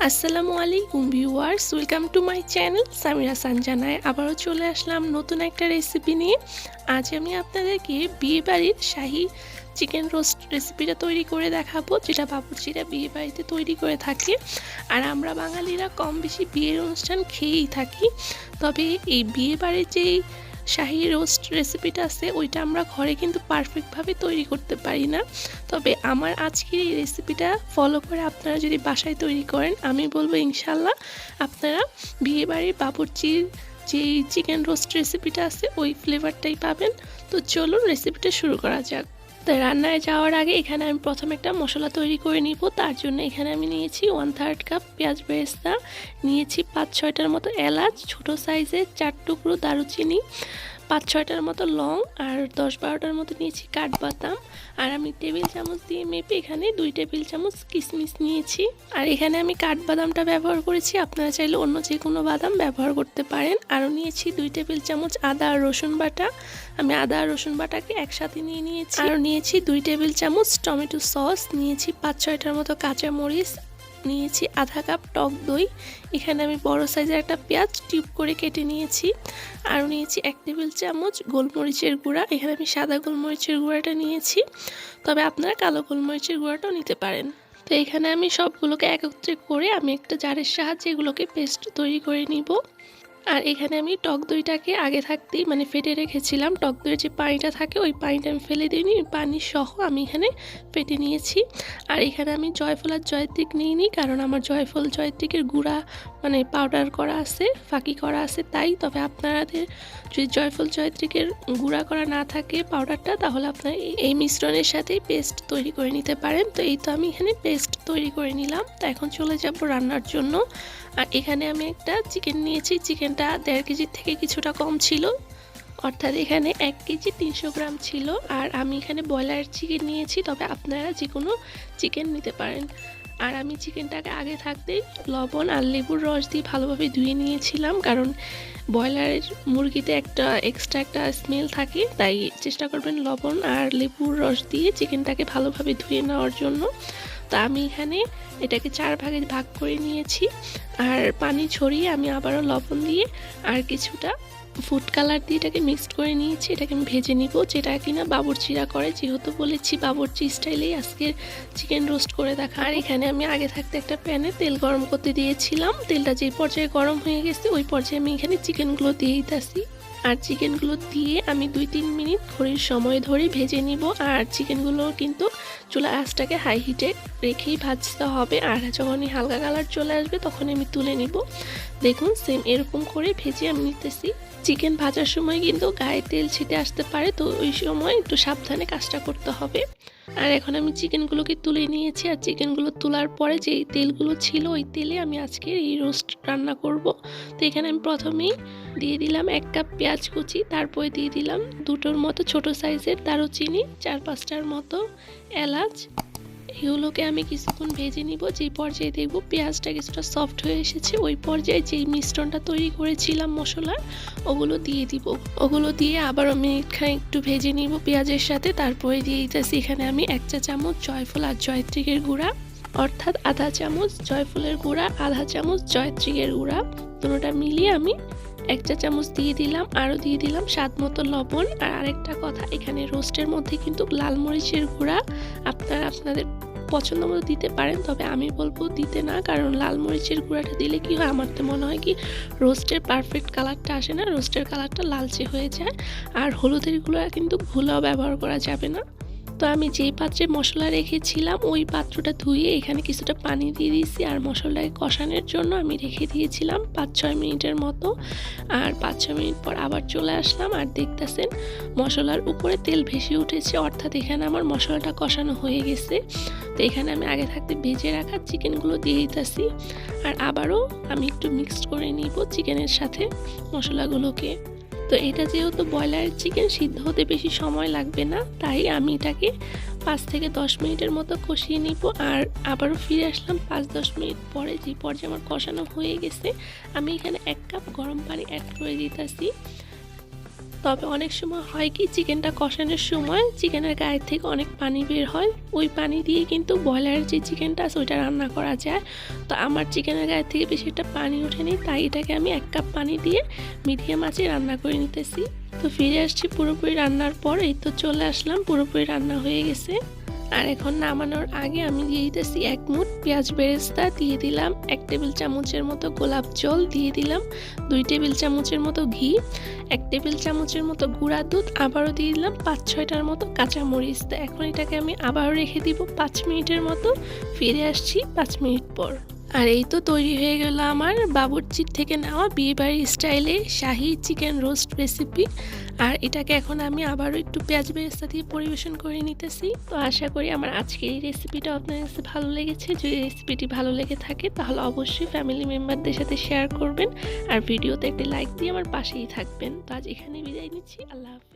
আসসালামু আলাইকুম viewers, welcome to my channel Samira সঞ্জনায় আবারও চলে আসলাম নতুন একটা রেসিপি নিয়ে। আজ আমি আপনাদেরকে বিয়ে বাড়ির শাহি চিকেন রোস্ট রেসিপিটা তৈরি করে দেখাবো, যেটা বাবুর্চিরা বিয়ে বাড়িতে তৈরি করে থাকে। আর আমরা বাঙালিরা কম বেশি বিয়ের অনুষ্ঠান খেয়েই থাকি, তবে এই বিয়ে বাড়ির যেই শাহি রোস্ট রেসিপিটা আছে ওইটা আমরা ঘরে কিন্তু পারফেক্টভাবে তৈরি করতে পারি না। তবে আমার আজকের এই রেসিপিটা ফলো করে আপনারা যদি বাসায় তৈরি করেন, আমি বলবো ইনশাল্লাহ আপনারা বিয়েবাড়ির বাবুর্চির যেই চিকেন রোস্ট রেসিপিটা আছে ওই ফ্লেভারটাই পাবেন। তো চলুন রেসিপিটা শুরু করা যাক। তো রান্নায় যাওয়ার আগে এখানে আমি প্রথমে একটা মশলা তৈরি করে নিব। তার জন্য এখানে আমি নিয়েছি 1/3 কাপ পেঁয়াজ বেরেস্তা, নিয়েছি 5-6টার মতো এলাচ, ছোট সাইজের 4 টুকরো দারুচিনি, 5-6টার মতো লং, আর 10-12টার মতো নিয়েছি কাঠবাদাম। আর আমি টেবিল চামচ দিয়ে মেপে এখানে 2 টেবিল চামচ কিশমিশ নিয়েছি। আর এখানে আমি কাঠবাদামটা ব্যবহার করেছি, আপনারা চাইলে অন্য যে কোনো বাদাম ব্যবহার করতে পারেন। আরও নিয়েছি 2 টেবিল চামচ আদা আর রসুন বাটা, আমি আদা আর রসুন বাটাকে একসাথে নিয়েছি। আরও নিয়েছি 2 টেবিল চামচ টমেটো সস, নিয়েছি 5-6টার মতো কাঁচামরিচ, নিয়েছি আধা কাপ টক দই, এখানে আমি বড় সাইজের একটা পেঁয়াজ টিউব করে কেটে নিয়েছি। আর নিয়েছি 1 টেবিল চামচ গোলমরিচের গুঁড়া, এখানে আমি সাদা গোলমরিচের গুঁড়াটা নিয়েছি, তবে আপনারা কালো গোলমরিচের গুঁড়াটাও নিতে পারেন। তো এখানে আমি সবগুলোকে একত্রে করে আমি একটা জারের সাহায্যে এগুলোকে পেস্ট তৈরি করে নিব। আর এখানে আমি টক দইটাকে আগে থাকতেই ফেটে রেখেছিলাম। টক দইয়ের যে পানিটা থাকে ওই পানিটা আমি ফেলে দিইনি, ওই পানি সহ আমি এখানে ফেটে নিয়েছি। আর এখানে আমি জয়ফল আর জয়ত্রিক নিইনি, কারণ আমার জয়ফল জয়ত্রিকের গুঁড়া পাউডার করা আছে, ফাঁকি করা আছে তাই। তবে আপনাদের যদি জয়ফল জয়ত্রিকের গুঁড়া করা না থাকে পাউডারটা, তাহলে আপনারা এই মিশ্রণের সাথেই পেস্ট তৈরি করে নিতে পারেন। তো এই তো আমি এখানে পেস্ট তৈরি করে নিলাম। তো এখন চলে যাব রান্নার জন্য। আর এখানে আমি একটা চিকেন নিয়েছি, চিকেনটা 1.5 কেজির থেকে কিছুটা কম ছিল, অর্থাৎ এখানে 1 কেজি 300 গ্রাম ছিল। আর আমি এখানে ব্রয়লার চিকেন নিয়েছি, তবে আপনারা যে কোনো চিকেন নিতে পারেন। আর আমি চিকেনটাকে আগে থাকতেই লবণ আর লেবুর রস দিয়ে ভালোভাবে ধুয়ে নিয়েছিলাম, কারণ ব্রয়লারের মুরগিতে এক্সট্রা একটা স্মেল থাকে, তাই চেষ্টা করবেন লবণ আর লেবুর রস দিয়ে চিকেনটাকে ভালোভাবে ধুয়ে নেওয়ার জন্য। তো আমি এখানে এটাকে 4 ভাগে ভাগ করে নিয়েছি। আর পানি ছড়িয়ে আমি আবারও লবণ দিয়ে আর কিছুটা ফুড কালার দিয়ে এটাকে মিক্সড করে নিয়েছি। এটাকে আমি ভেজে নিব, যেটা কিনা বাবুর্চিরা করে, যেহেতু বলেছি বাবুর্চি স্টাইলেই আজকের চিকেন রোস্ট করে দেখা। আর এখানে আমি আগে থাকতে একটা প্যানে তেল গরম করতে দিয়েছিলাম, তেলটা যে পর্যায়ে গরম হয়ে গেছে ওই পর্যায়ে আমি এখানে চিকেনগুলো দিয়ে দিতেছি। আর চিকেনগুলো দিয়ে আমি 2-3 মিনিট ঘড়ির সময় ধরে ভেজে নিব। আর চিকেনগুলো কিন্তু চুলা আঁচটাকে হাই হিটে রেখেই ভাজতে হবে। আর যখনই হালকা কালার চলে আসবে তখন আমি তুলে নিব। দেখুন সেম এরকম করে ভেজে আমি নিতেছি। চিকেন ভাজার সময় কিন্তু গায়ে তেল ছিটে আসতে পারে, তো ওই সময় একটু সাবধানে কাজটা করতে হবে। আর এখন আমি চিকেনগুলোকে তুলে নিয়েছি। আর চিকেনগুলো তোলার পরে যেই তেলগুলো ছিল ওই তেলে আমি আজকে এই রোস্ট রান্না করব। তো এখানে আমি প্রথমেই দিয়ে দিলাম 1 কাপ পেঁয়াজ কুচি, তারপরে দিয়ে দিলাম 2টোর মতো ছোট সাইজের দারুচিনি, 4-5টার মতো এলাচ। এগুলোকে আমি কিছুক্ষণ ভেজে নিব। যেই পর্যায়ে দেখব পেঁয়াজটা কিছুটা সফট হয়ে এসেছে, ওই পর্যায়ে যেই মিশ্রণটা তৈরি করেছিলাম মশলার ওগুলো দিয়ে দিব। ওগুলো দিয়ে আবার আমি এখানে একটু ভেজে নিব পেঁয়াজের সাথে। তারপরে দিয়ে দিতেছি এখানে আমি 1 চা চামচ জয়ফল আর জয়ত্রিকের গুঁড়া, অর্থাৎ আধা চামচ জয়ফলের গুঁড়া, আধা চামচ জয়ত্রিকের গুঁড়া, দুটোটা মিলিয়ে আমি 1 চা চামচ দিয়ে দিলাম। আরও দিয়ে দিলাম স্বাদ মতো লবণ। আর আরেকটা কথা, এখানে রোস্টের মধ্যে কিন্তু লাল মরিচের গুঁড়া আপনারা আপনাদের পছন্দ মতো দিতে পারেন, তবে আমি বলবো দিতে না, কারণ লাল মরিচের গুঁড়াটা দিলে কি হয়, আমার তো মনে হয় কি রোস্টের পারফেক্ট কালারটা আসে না, রোস্টের কালারটা লালচে হয়ে যায়। আর হলুদের গুঁড়া কিন্তু ভুলেও ব্যবহার করা যাবে না। তো আমি যেই পাত্রে মশলা রেখেছিলাম ওই পাত্রটা ধুয়ে এখানে কিছুটা পানি দিয়ে দিয়েছি। আর মশলাটাকে কষানোর জন্য আমি রেখে দিয়েছিলাম 5-6 মিনিটের মতো। আর 5-6 মিনিট পর আবার চলে আসলাম, আর দেখতেছেন মশলার উপরে তেল ভেসে উঠেছে, অর্থাৎ এখানে আমার মশলাটা কষানো হয়ে গেছে। তো এখানে আমি আগে থাকতে ভেজে রাখা চিকেনগুলো দিয়ে দিতেছি। আর আবারও আমি একটু মিক্সড করে নিব চিকেনের সাথে মশলাগুলোকে। তো এটা যেহেতু ব্রয়লার চিকেন, সিদ্ধ হতে বেশি সময় লাগবে না, তাই আমি এটাকে 5 থেকে 10 মিনিটের মতো কষিয়ে নিব। আর আবারও ফিরে আসলাম 5-10 মিনিট পরে। যে পর্যায়ে আমার কষানো হয়ে গেছে, আমি এখানে 1 কাপ গরম পানি অ্যাড করে দিতেছি। তবে অনেক সময় হয় কি, চিকেনটা কষানোর সময় চিকেনের গায়ে থেকে অনেক পানি বের হয়, ওই পানি দিয়ে কিন্তু ব্রয়লারের যে চিকেনটা আছে ওইটা রান্না করা যায়। তো আমার চিকেনের গায়ে থেকে বেশি একটা পানি ওঠেনি, তাই এটাকে আমি 1 কাপ পানি দিয়ে মিডিয়াম আঁচে রান্না করে নিতেছি। তো ফিরে আসছি পুরোপুরি রান্নার পর। এই তো চলে আসলাম, পুরোপুরি রান্না হয়ে গেছে। আর এখন নামানোর আগে আমি দিয়ে দিতেছি 1 মুঠ পেঁয়াজ বেরেস্তা, দিয়ে দিলাম 1 টেবিল চামচের মতো গোলাপ জল, দিয়ে দিলাম 2 টেবিল চামচের মতো ঘি, 1 টেবিল চামচের মতো গুঁড়া দুধ, আবারও দিয়ে দিলাম 5-6টার মতো কাঁচামরিচ। তো এখন এটাকে আমি আবারও রেখে দিব 5 মিনিটের মতো। ফিরে আসছি 5 মিনিট পর। আর এই তো তৈরি হয়ে গেল আমার বাবুর্চির থেকে নেওয়া বিয়েবাড়ির স্টাইলে শাহি চিকেন রোস্ট রেসিপি। আর এটাকে এখন আমি আবারও একটু পেঁয়াজ বেরেস্তা দিয়ে পরিবেশন করে নিতেছি। তো আশা করি আমার আজকের এই রেসিপিটা আপনার কাছে ভালো লেগেছে। যদি রেসিপিটি ভালো লেগে থাকে তাহলে অবশ্যই ফ্যামিলি মেম্বারদের সাথে শেয়ার করবেন, আর ভিডিওতে একটি লাইক দিয়ে আমার পাশেই থাকবেন। তো আজ এখানে বিদায় নিচ্ছি। আল্লাহ হাফেজ।